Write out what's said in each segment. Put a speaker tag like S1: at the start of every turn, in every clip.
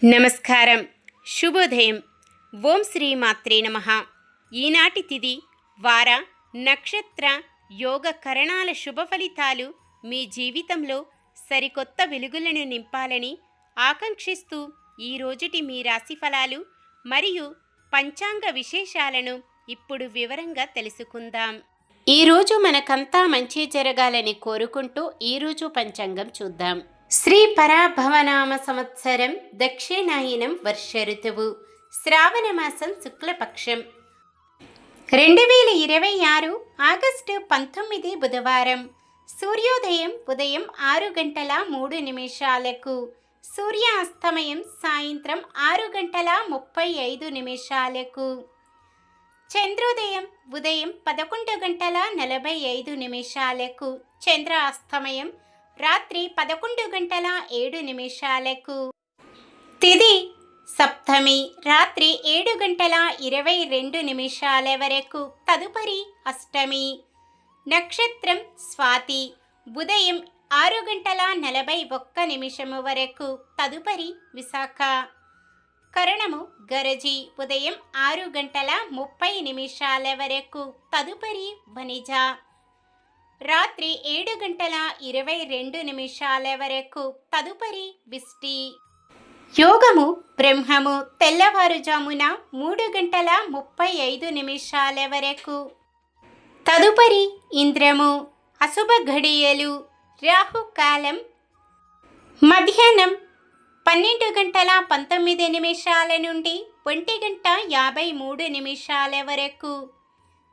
S1: నమస్కారం. శుభోదయం. ఓం శ్రీ మాత్రే నమః. ఈనాటి తిథి, వార, నక్షత్ర, యోగ కరణాల శుభ ఫలితాలు మీ జీవితంలో సరికొత్త వెలుగులను నింపాలని ఆకాంక్షిస్తూ ఈ రోజుటి మీ రాశి ఫలాలు మరియు పంచాంగ విశేషాలను ఇప్పుడు వివరంగా తెలుసుకుందాం. ఈరోజు మనకంతా మంచి జరగాలని కోరుకుంటూ ఈరోజు పంచాంగం చూద్దాం. శ్రీ పరాభవనామ సంవత్సరం దక్షిణాయనం వర్ష ఋతువు శ్రావణ మాసం శుక్లపక్షం 2026 ఆగస్టు 19 బుధవారం. సూర్యోదయం ఉదయం 6:03 సూర్యాస్తమయం సాయంత్రం 6:35 చంద్రోదయం ఉదయం 11:45 చంద్రాస్తమయం రాత్రి 11:07 తిథి సప్తమి రాత్రి 7:22 వరకు, తదుపరి అష్టమి. నక్షత్రం స్వాతి ఉదయం 6:41 వరకు, తదుపరి విశాఖ. కరణము గరజి ఉదయం 6:30 వరకు, తదుపరి వనిజ. రాత్రి 7:22 వరకు, తదుపరి విష్టి. యోగము బ్రహ్మము తెల్లవారుజామున 3:35 వరకు, తదుపరి ఇంద్రము. అశుభ ఘడియలు రాహుకాలం మధ్యాహ్నం 12:19 నుండి 1:53 వరకు.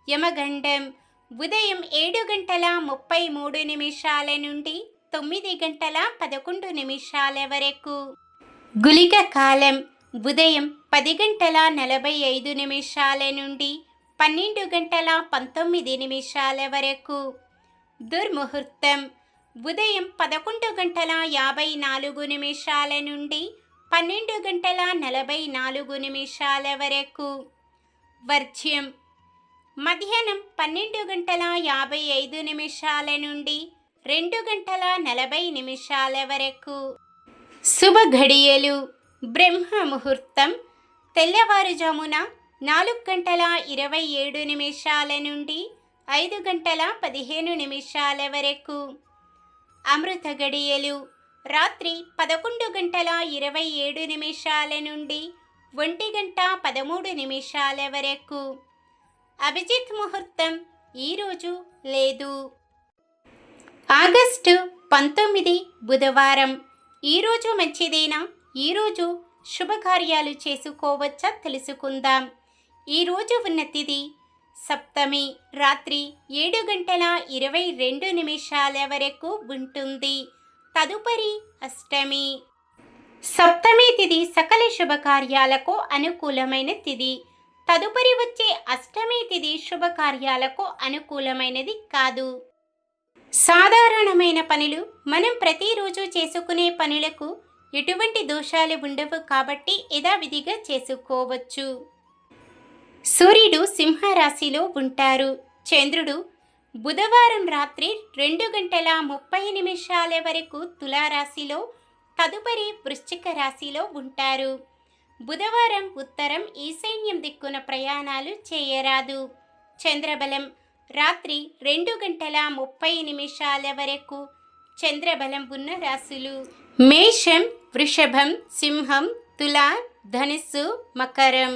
S1: యమగండం ఉదయం 7:33 నుండి 9:11 వరకు. గుళిక కాలం ఉదయం 10:45 నుండి 12:19 వరకు. దుర్ముహూర్తం ఉదయం 11:54 నుండి 12:44 వరకు. వర్జ్యం మధ్యాహ్నం 12:55 నుండి 2:40 వరకు. శుభ ఘడియలు బ్రహ్మ ముహూర్తం తెల్లవారుజామున 4:27 నుండి 5:15 వరకు. అమృత గడియలు రాత్రి 11:27 నుండి 1:13 వరకు. అభిజిత్ ముహూర్తం ఈరోజు లేదు. ఆగస్టు 19 బుధవారం. ఈరోజు మంచిదేనా? ఈరోజు శుభకార్యాలు చేసుకోవచ్చా తెలుసుకుందాం. ఈరోజు ఉన్న తిథి సప్తమి రాత్రి 7:22 వరకు ఉంటుంది, తదుపరి అష్టమి. సప్తమి తిథి సకల శుభకార్యాలకు అనుకూలమైన తిథి. తదుపరి వచ్చే అష్టమి తిథి శుభకార్యాలకు అనుకూలమైనది కాదు. సాధారణమైన పనులు మనం ప్రతిరోజు చేసుకునే పనులకు ఎటువంటి దోషాలు ఉండవు కాబట్టి యథావిధిగా చేసుకోవచ్చు. సూర్యుడు సింహరాశిలో ఉంటారు. చంద్రుడు బుధవారం రాత్రి 2:30 వరకు తులారాశిలో, తదుపరి వృశ్చిక రాశిలో ఉంటారు. బుధవారం ఉత్తరం ఈశాన్యం దిక్కున ప్రయాణాలు చేయరాదు. చంద్రబలం రాత్రి 2:30 వరకు. చంద్రబలం ఉన్న రాశులు మేషం, వృషభం, సింహం, తుల, ధనుస్సు, మకరం.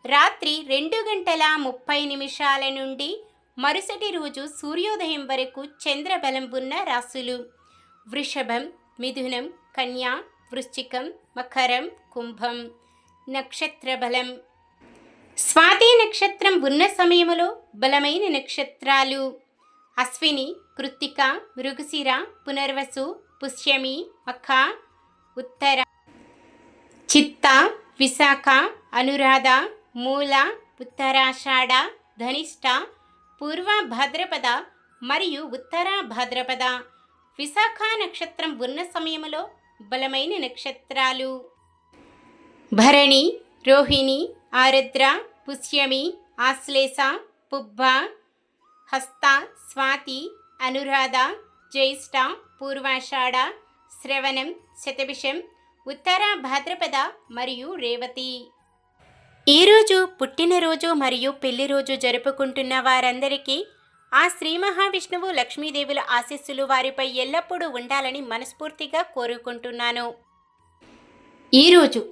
S1: రాత్రి 2:30 నుండి మరుసటి రోజు సూర్యోదయం వరకు చంద్రబలం ఉన్న రాశులు వృషభం, మిథునం, కన్యా, వృశ్చికం, మకరం, కుంభం. నక్షత్ర బలం స్వాతి నక్షత్రం ఉన్న సమయములో బలమైన నక్షత్రాలు అశ్విని, కృత్తిక, మృగశిర, పునర్వసు, పుష్యమి, మఖ, ఉత్తర, చిత్త, విశాఖ, అనురాధ, మూల, ఉత్తరాషాఢ, ధనిష్ట, పూర్వ భాద్రపద మరియు ఉత్తర భాద్రపద. విశాఖ నక్షత్రం ఉన్న సమయములో బలమైన నక్షత్రాలు భరణి, రోహిణి, ఆరుద్ర, పుష్యమి, ఆశ్లేష, పుబ్బ, హస్త, స్వాతి, అనురాధ, జ్యేష్ఠ, పూర్వాషాఢ, శ్రవణం, శతభిషం, ఉత్తర భాద్రపద మరియు రేవతి. ఈరోజు పుట్టినరోజు మరియు పెళ్లి రోజు జరుపుకుంటున్న వారందరికీ ఆ శ్రీ మహావిష్ణువు లక్ష్మీదేవుల ఆశీస్సులు వారిపై ఎల్లప్పుడూ ఉండాలని మనస్ఫూర్తిగా కోరుకుంటున్నాను. ఈరోజు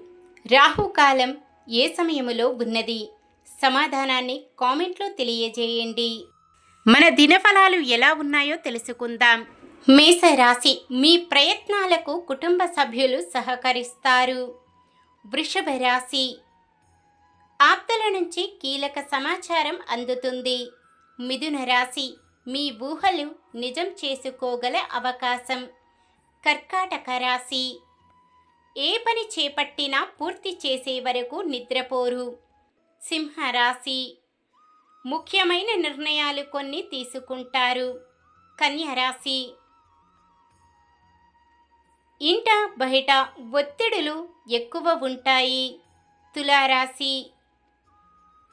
S1: రాహుకాలం ఏ సమయములో ఉన్నది? సమాధానాన్ని కామెంట్లో తెలియజేయండి. మన దినఫలాలు ఎలా ఉన్నాయో తెలుసుకుందాం. మేషరాశి, మీ ప్రయత్నాలకు కుటుంబ సభ్యులు సహకరిస్తారు. వృషభ రాశి, ఆప్తుల నుంచి కీలక సమాచారం అందుతుంది. మిథున రాశి, మీ ఊహలు నిజం చేసుకోగల అవకాశం. కర్కాటక రాశి, ఏ పని చేపట్టినా పూర్తి చేసే వరకు నిద్రపోరు. సింహరాశి, ముఖ్యమైన నిర్ణయాలు కొన్ని తీసుకుంటారు. కన్యా రాశి, ఇంట బయట ఒత్తిడులు ఎక్కువ ఉంటాయి. తులారాశి,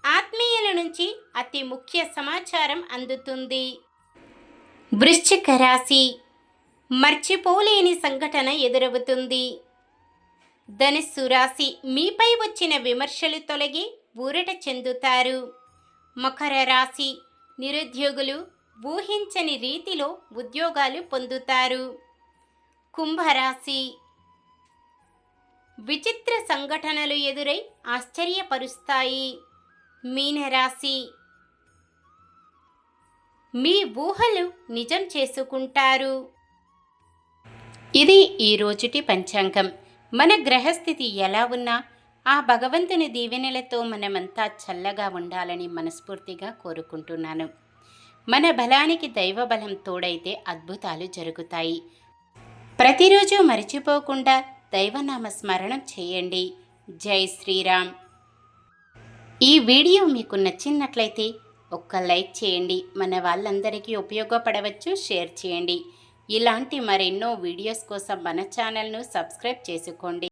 S1: ఆత్మీయుల నుంచి అతి ముఖ్య సమాచారం అందుతుంది. వృశ్చిక రాశి, మర్చిపోలేని సంఘటన ఎదురవుతుంది. ధనుస్సు రాశి, మీపై వచ్చిన విమర్శలు తొలగి ఊరట చెందుతారు. మకర రాశి, నిరుద్యోగులు ఊహించని రీతిలో ఉద్యోగాలు పొందుతారు. కుంభరాశి, విచిత్ర సంఘటనలు ఎదురై ఆశ్చర్యపరుస్తాయి. మీనరాశి, మీ ఊహలు నిజం చేసుకుంటారు. ఇది ఈ రోజుటి పంచాంగం. మన గ్రహస్థితి ఎలా ఉన్నా ఆ భగవంతుని దీవెనలతో మనమంతా చల్లగా ఉండాలని మనస్ఫూర్తిగా కోరుకుంటున్నాను. మన బలానికి దైవ బలం తోడైతే అద్భుతాలు జరుగుతాయి. ప్రతిరోజు మర్చిపోకుండా దైవనామ స్మరణం చేయండి. జై శ్రీరామ్. ఈ వీడియో మీకు నచ్చినట్లయితే ఒక్క లైక్ చేయండి. మన వాళ్ళందరికీ ఉపయోగపడవచ్చు. షేర్ చేయండి. ఇలాంటి మరెన్నో వీడియోస్ కోసం మన ఛానల్ను సబ్స్క్రైబ్ చేసుకోండి.